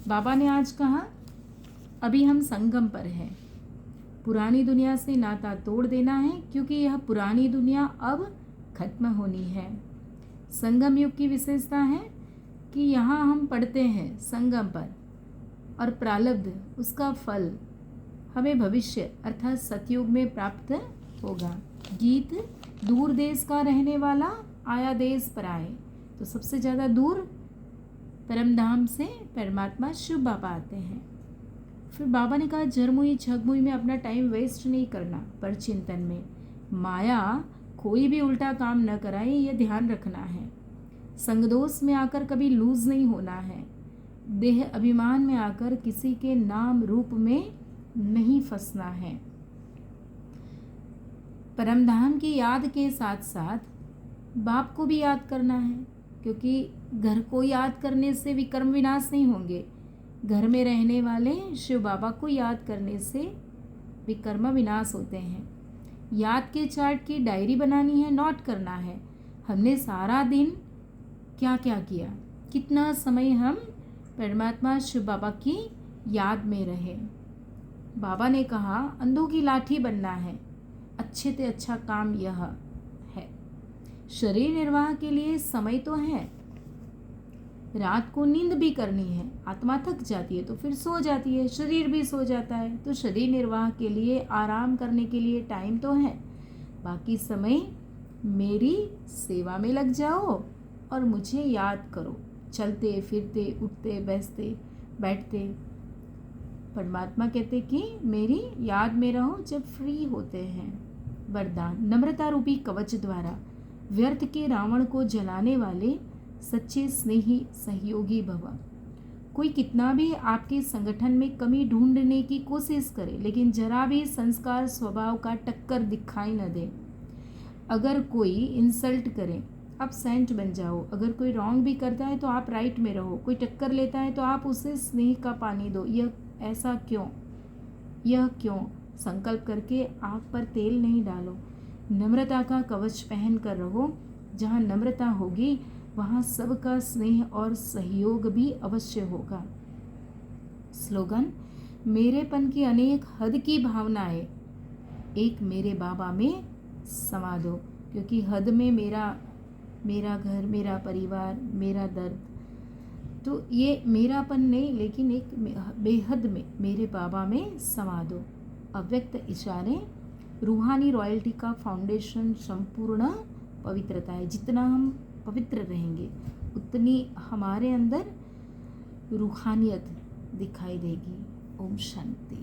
बाबा ने आज कहा, अभी हम संगम पर हैं। पुरानी दुनिया से नाता तोड़ देना है, क्योंकि यह पुरानी दुनिया अब खत्म होनी है। संगम युग की विशेषता है कि यहाँ हम पढ़ते हैं संगम पर, और प्रारब्ध उसका फल हमें भविष्य अर्थात सतयुग में प्राप्त होगा। गीत, दूर देश का रहने वाला आया देश पर आए। तो सबसे ज़्यादा दूर परमधाम से परमात्मा शिव बाबा आते हैं। फिर बाबा ने कहा, झरमुई छगमुई में अपना टाइम वेस्ट नहीं करना, पर चिंतन में। माया कोई भी उल्टा काम न कराए, यह ध्यान रखना है। संगदोष में आकर कभी लूज नहीं होना है। देह अभिमान में आकर किसी के नाम रूप में नहीं फंसना है। परमधाम की याद के साथ साथ बाप को भी याद करना है, क्योंकि घर को याद करने से विकर्म विनाश नहीं होंगे। घर में रहने वाले शिव बाबा को याद करने से विकर्म विनाश होते हैं। याद के चार्ट की डायरी बनानी है, नोट करना है हमने सारा दिन क्या क्या किया, कितना समय हम परमात्मा शिव बाबा की याद में रहे। बाबा ने कहा, अंधों की लाठी बनना है, अच्छे से अच्छा काम यह है। शरीर निर्वाह के लिए समय तो है, रात को नींद भी करनी है। आत्मा थक जाती है तो फिर सो जाती है, शरीर भी सो जाता है। तो शरीर निर्वाह के लिए, आराम करने के लिए टाइम तो है। बाकी समय मेरी सेवा में लग जाओ और मुझे याद करो, चलते फिरते, उठते बैठते। परमात्मा कहते कि मेरी याद में रहो जब फ्री होते हैं। वरदान, नम्रता रूपी कवच द्वारा व्यर्थ के रावण को जलाने वाले सच्चे स्नेही सहयोगी भव। कोई कितना भी आपके संगठन में कमी ढूंढने की कोशिश करे, लेकिन जरा भी संस्कार स्वभाव का टक्कर दिखाई न दे। अगर कोई इंसल्ट करे, आप सेंट बन जाओ। अगर कोई रॉन्ग भी करता है तो आप राइट में रहो। कोई टक्कर लेता है तो आप उसे स्नेह का पानी दो। यह ऐसा क्यों, यह क्यों? संकल्प करके आग पर तेल नहीं डालो। नम्रता का कवच पहन कर रहो। जहाँ नम्रता होगी वहाँ सबका स्नेह और सहयोग भी अवश्य होगा। स्लोगन, मेरेपन की अनेक हद की भावनाएं एक मेरे बाबा में समा दो। क्योंकि हद में मेरा घर, मेरा परिवार, मेरा दर्द, तो ये मेरापन नहीं, लेकिन एक बेहद में मेरे बाबा में समा दो। अव्यक्त इशारे, रूहानी रॉयल्टी का फाउंडेशन संपूर्ण पवित्रता है। जितना हम पवित्र रहेंगे उतनी हमारे अंदर रूहानियत दिखाई देगी। ओम शांति।